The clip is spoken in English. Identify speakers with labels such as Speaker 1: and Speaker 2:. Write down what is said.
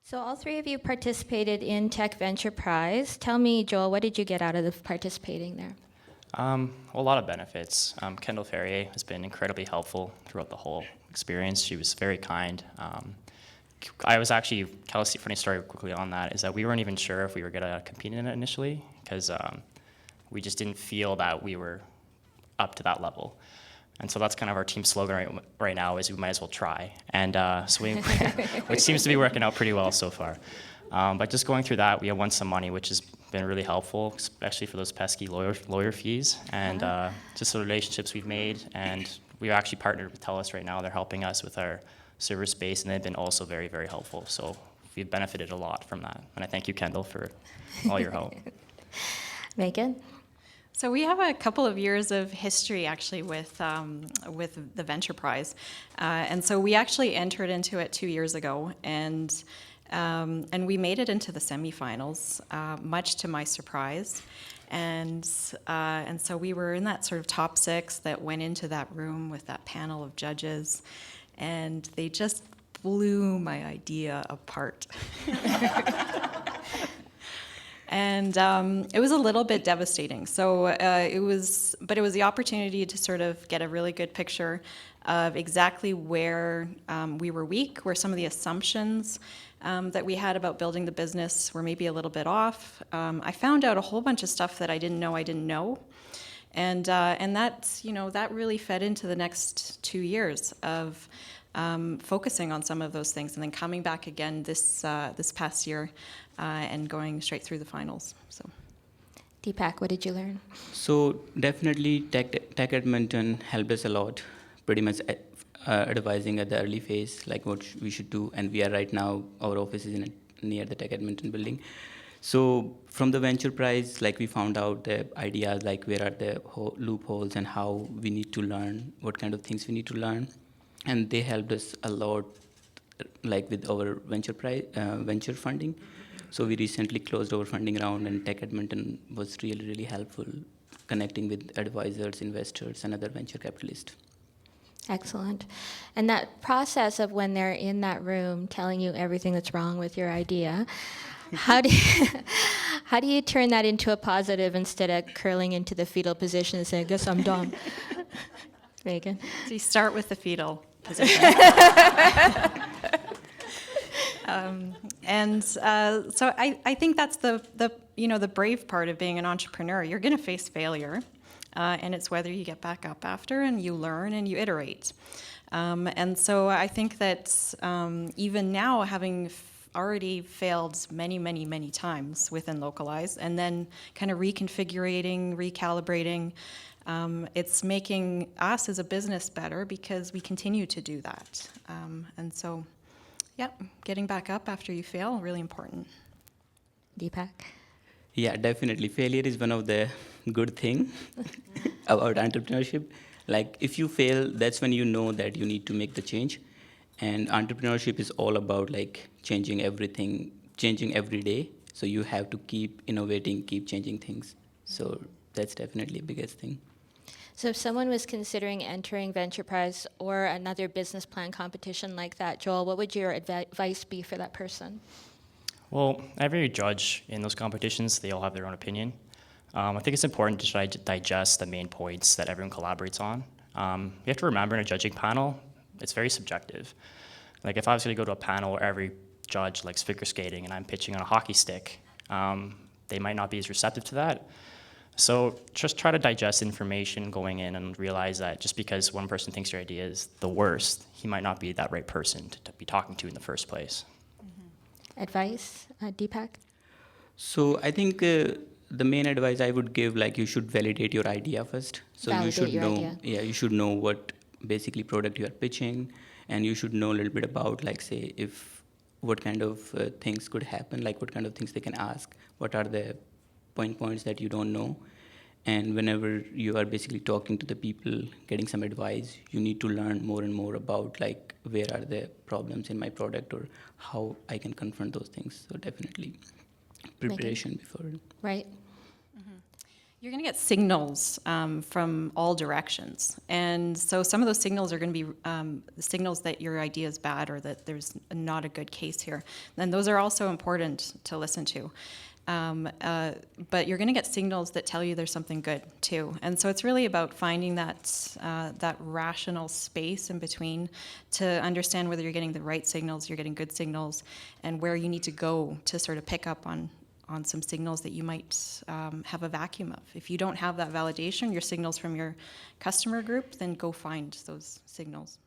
Speaker 1: So all three of you participated in TEC VenturePrize. Tell me, Joel, what did you get out of participating there?
Speaker 2: A lot of benefits. Kendall Ferrier has been incredibly helpful throughout the whole experience. She was very kind. I was actually, Kelsey, funny story quickly on that, is that we weren't even sure if we were going to compete in it initially, because we just didn't feel that we were up to that level. And so that's kind of our team slogan right now, is we might as well try. And so we, which seems to be working out pretty well so far. But just going through that, we have won some money, which has been really helpful, especially for those pesky lawyer fees, and just the relationships we've made. And we've actually partnered with TELUS right now. They're helping us with our server space, and they've been also very, very helpful. So we've benefited a lot from that. And I thank you, Kendall, for all your help.
Speaker 1: Meghan?
Speaker 3: So we have a couple of years of history actually with the VenturePrize, and so we actually entered into it 2 years ago, and we made it into the semifinals, much to my surprise, and so we were in that sort of top 6 that went into that room with that panel of judges, and they just blew my idea apart. And it was a little bit devastating. So it was the opportunity to sort of get a really good picture of exactly where we were weak, where some of the assumptions that we had about building the business were maybe a little bit off. I found out a whole bunch of stuff that I didn't know. And that's, that really fed into the next 2 years of focusing on some of those things, and then coming back again this past year and going straight through the finals. So,
Speaker 1: Deepak, what did you learn?
Speaker 4: So definitely Tech Edmonton helped us a lot, pretty much advising at the early phase, like what we should do. And we are right now, our office is near the Tech Edmonton building. So from the VenturePrize, like we found out the ideas, like where are the loopholes and how we need to learn, what kind of things we need to learn. And they helped us a lot, like with our venture funding. So we recently closed our funding round, and Tech Edmonton was really, really helpful connecting with advisors, investors, and other venture capitalists.
Speaker 1: Excellent. And that process of when they're in that room telling you everything that's wrong with your idea, how do you turn that into a positive instead of curling into the fetal position and saying, I guess I'm dumb? Meghan?
Speaker 3: So you start with the fetal position. So I think that's the brave part of being an entrepreneur. You're going to face failure, and it's whether you get back up after and you learn and you iterate. And so I think that even now, having already failed many times within Localize, and then kind of reconfiguring, recalibrating, it's making us as a business better because we continue to do that. And so, yeah, getting back up after you fail, really important.
Speaker 1: Deepak?
Speaker 4: Yeah, definitely. Failure is one of the good things about entrepreneurship. Like if you fail, that's when you know that you need to make the change. And entrepreneurship is all about like changing everything, changing every day. So you have to keep innovating, keep changing things. So that's definitely the biggest thing.
Speaker 1: So if someone was considering entering VenturePrize or another business plan competition like that, Joel, what would your advice be for that person?
Speaker 2: Well, every judge in those competitions, they all have their own opinion. I think it's important to try to digest the main points that everyone collaborates on. You have to remember in a judging panel, it's very subjective. Like if I was going to go to a panel where every judge likes figure skating and I'm pitching on a hockey stick, they might not be as receptive to that. So just try to digest information going in and realize that just because one person thinks your idea is the worst, he might not be that right person to be talking to in the first place.
Speaker 1: Mm-hmm. Advice, Deepak?
Speaker 4: So I think the main advice I would give, like you should validate your idea first. So
Speaker 1: validate
Speaker 4: you should know,
Speaker 1: idea.
Speaker 4: Yeah, you should know what basically product you are pitching, and you should know a little bit about, like say, if what kind of things could happen, like what kind of things they can ask, what are the points that you don't know. And whenever you are basically talking to the people, getting some advice, you need to learn more and more about like where are the problems in my product or how I can confront those things. So definitely preparation before.
Speaker 1: Right.
Speaker 3: Mm-hmm. You're going to get signals from all directions. And so some of those signals are going to be the signals that your idea is bad or that there's not a good case here. And those are also important to listen to. But you're going to get signals that tell you there's something good too. And so it's really about finding that rational space in between to understand whether you're getting the right signals, you're getting good signals, and where you need to go to sort of pick up on some signals that you might have a vacuum of. If you don't have that validation, your signals from your customer group, then go find those signals.